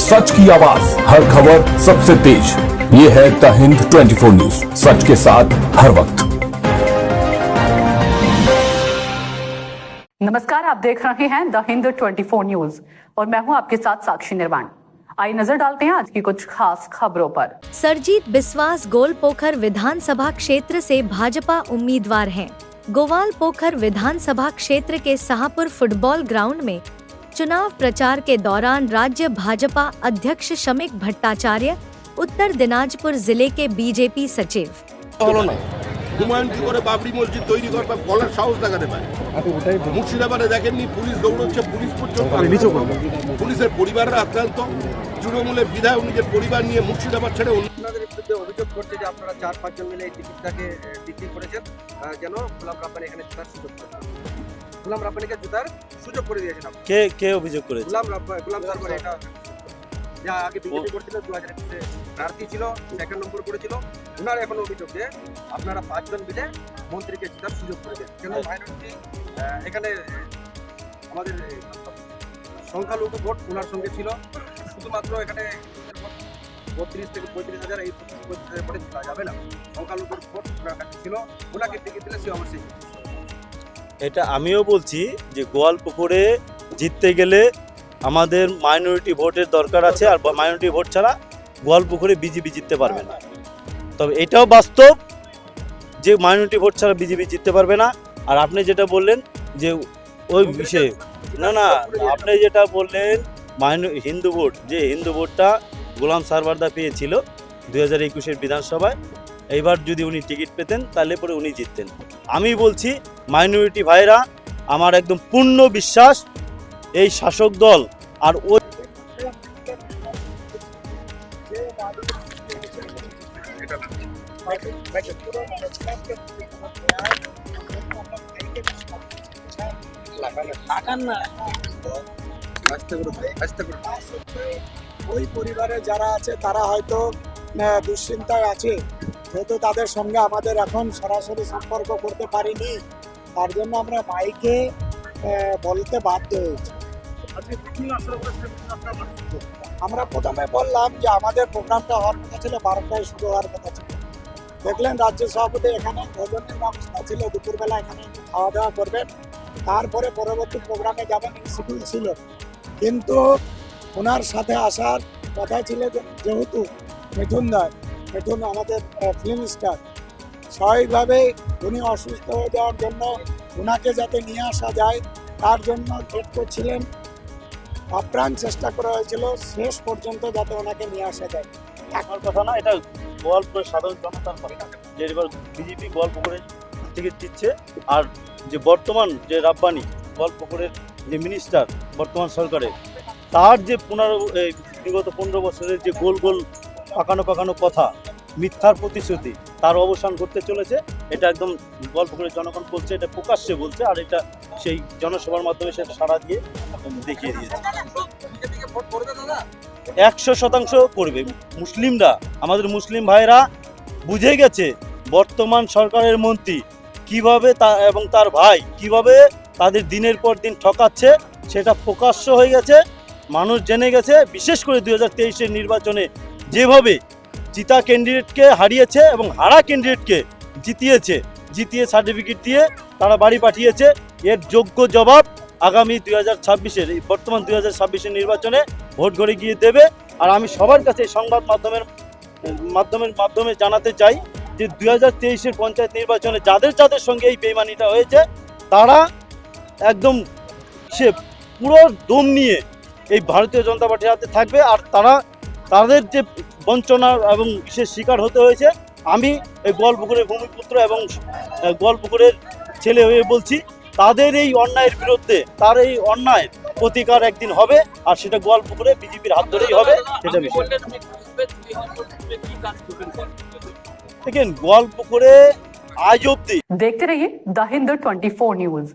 सच की आवाज, हर खबर सबसे तेज। ये है द हिंद 24 न्यूज, सच के साथ हर वक्त। नमस्कार, आप देख रहे हैं द हिंद 24 न्यूज और मैं हूं आपके साथ साक्षी निर्वाण। आइए नजर डालते हैं आज की कुछ खास खबरों पर। सरजीत बिस्वास गोलपोखर विधानसभा क्षेत्र से भाजपा उम्मीदवार हैं। गोवालपोखर विधानसभा क्षेत्र के शाहपुर फुटबॉल ग्राउंड में चुनाव प्रचार के दौरान राज्य भाजपा अध्यक्ष शमीक भट्टाचार्य, उत्तर दिनाजपुर जिले के बीजेपी सचिव হুমায়ুন কি করে বাবরি মসজিদ তৈরি করবে বলার সাহস দেখাতে পারে। মুর্শিদাবাদে দেখেননি পুলিশ দৌড়চ্ছে, পুলিশ পর্যন্ত পুলিশের পরিবাররা আক্রান্ত। তৃণমূলের বিধায়ক নিজের পরিবার নিয়ে মুর্শিদাবাদ ছেড়ে আপনাদের বিরুদ্ধে অভিযোগ করছে যে আপনারা 4-5 জন মিলে এই টিকিটটাকে বিক্রি করেছেন যেন গোলাম রাব্বানি এখানে জেতার সুযোগ করে। গোলাম রাব্বানিকে জেতার সুযোগ করে দিয়েছেন আপনি। কে অভিযোগ করেছে? গোলাম সারওয়ার এটা যা আগে বিজেপি করছিল 2021 প্রার্থী ছিল, সেকেন্ড নম্বর করেছিল। ওনার এখন অভিযোগ যে আপনারা 5 জন মিলে মন্ত্রীকে জেতার সুযোগ করে দেন। কেন মাইনরিটি এখানে আমাদের সংখ্যালঘু ভোট ওনার সঙ্গে ছিল, শুধুমাত্র এখানে 32 থেকে 35,000 এই 35,000 ভোটে জেতা যাবে না। সংখ্যালঘুর ভোট ওনার কাছে ছিল, ওনাকে টিকিট দিলে সে অবশ্যই। এটা আমিও বলছি যে গোয়ালপুকুরে জিততে গেলে আমাদের মাইনরিটি ভোটের দরকার আছে, আর মাইনরিটি ভোট ছাড়া গোয়ালপুকুরে বিজেপি জিততে পারবে না। তবে এটাও বাস্তব যে মাইনরিটি ভোট ছাড়া বিজেপি জিততে পারবে না। আর আপনি যেটা বললেন যে ওই বিষয়ে না আপনি যেটা বললেন হিন্দু ভোট, যে হিন্দু ভোটটা গোলাম সারওয়ারদা পেয়েছিল 2021-এর বিধানসভায়, এইবার যদি উনি টিকিট পেতেন তাহলে পরে উনি জিততেন। আমি বলছি মাইনরিটি ভাইরা, আমার একদম পূর্ণ বিশ্বাস এই শাসক দল আর ওই ওই পরিবারে যারা আছে তারা হয়তো দুশ্চিন্তায় আছে, যেহেতু তাদের সঙ্গে আমাদের এখন সরাসরি সম্পর্ক করতে পারিনি, তার জন্য আমরা মাইকে বলতে বাধ্য হয়েছি। আমরা প্রথমে বললাম যে আমাদের প্রোগ্রামটা হওয়ার কথা ছিল 12টায় শুরু হওয়ার কথা ছিল। দেখলেন রাজ্য সভাপতি এখানে ভোজনের ব্যবস্থা ছিল, দুপুরবেলা এখানে খাওয়া দাওয়া করবেন, তারপরে পরবর্তী প্রোগ্রামে যাবেন শিডিউল ছিল। কিন্তু ওনার সাথে আসার কথা ছিল যেহেতু মিঠুন আমাদের ফিল্ম স্টার, স্বাভাবিকভাবেই উনি অসুস্থ হয়ে যাওয়ার জন্য ওনাকে যাতে নিয়ে আসা যায় তার জন্য ডেট করছিলেন। আপ্রাণ চেষ্টা করা হয়েছিল শেষ পর্যন্ত যাতে ওনাকে নিয়ে আসা যায়। আমার কথা না, এটা গোয়ালপুরের সাধারণ জনতার কথা যে এবার বিজেপি গোয়ালপুকুরে টিকিট দিচ্ছে। আর যে বর্তমান যে রাব্বানি গোয়ালপুকুরের যে মিনিস্টার বর্তমান সরকারের, তার যে বিগত 15 বছরের যে গোল পাকানো কথা, মিথ্যার প্রতিশ্রুতি, তার অবসান ঘটতে চলেছে। এটা একদম গোয়ালপুকুরের জনগণ বলছে, এটা প্রকাশ্যে বলছে, আর এটা সেই জনসভার মাধ্যমে সেটা সাড়া দিয়ে দেখিয়ে দিয়েছে। 100% করবে মুসলিমরা। আমাদের মুসলিম ভাইরা বুঝে গেছে বর্তমান সরকারের মন্ত্রী কিভাবে এবং তার ভাই কিভাবে তাদের দিনের পর দিন ঠকাচ্ছে, সেটা প্রকাশ্য হয়ে গেছে, মানুষ জেনে গেছে। বিশেষ করে 2023-এর নির্বাচনে যেভাবে জিতা ক্যান্ডিডেটকে হারিয়েছে এবং হারা ক্যান্ডিডেটকে জিতিয়ে সার্টিফিকেট দিয়ে তারা বাড়ি পাঠিয়েছে, এর যোগ্য জবাব আগামী 2026-এর বর্তমান 2026-এর নির্বাচনে ভোট ঘরে গিয়ে দেবে। আর আমি সবার কাছে সংবাদ মাধ্যমে জানাতে চাই যে 2023-এর পঞ্চায়েত নির্বাচনে যাদের সঙ্গে এই বেইমানিটা হয়েছে, তারা একদম সে পুরো দম নিয়ে এই ভারতীয় জনতা পার্টির হাতে থাকবে। আর তাদের যে বঞ্চনা এবং বিশেষ শিকার হতে হয়েছে, আমি এই গোয়ালপুকুরের ভূমিপুত্র এবং গোয়ালপুকুরের ছেলে হয়ে বলছি, তাদের এই অন্যায়ের বিরুদ্ধে, তার এই অন্যায় প্রতিকার একদিন হবে, আর সেটা গোয়ালপুকুরে বিজেপির হাত ধরেই হবে। সেটা বিষয় দেখেন গোয়ালপুকুরে আজ অব্দি। देखते रहिए द हिंद 24 न्यूज।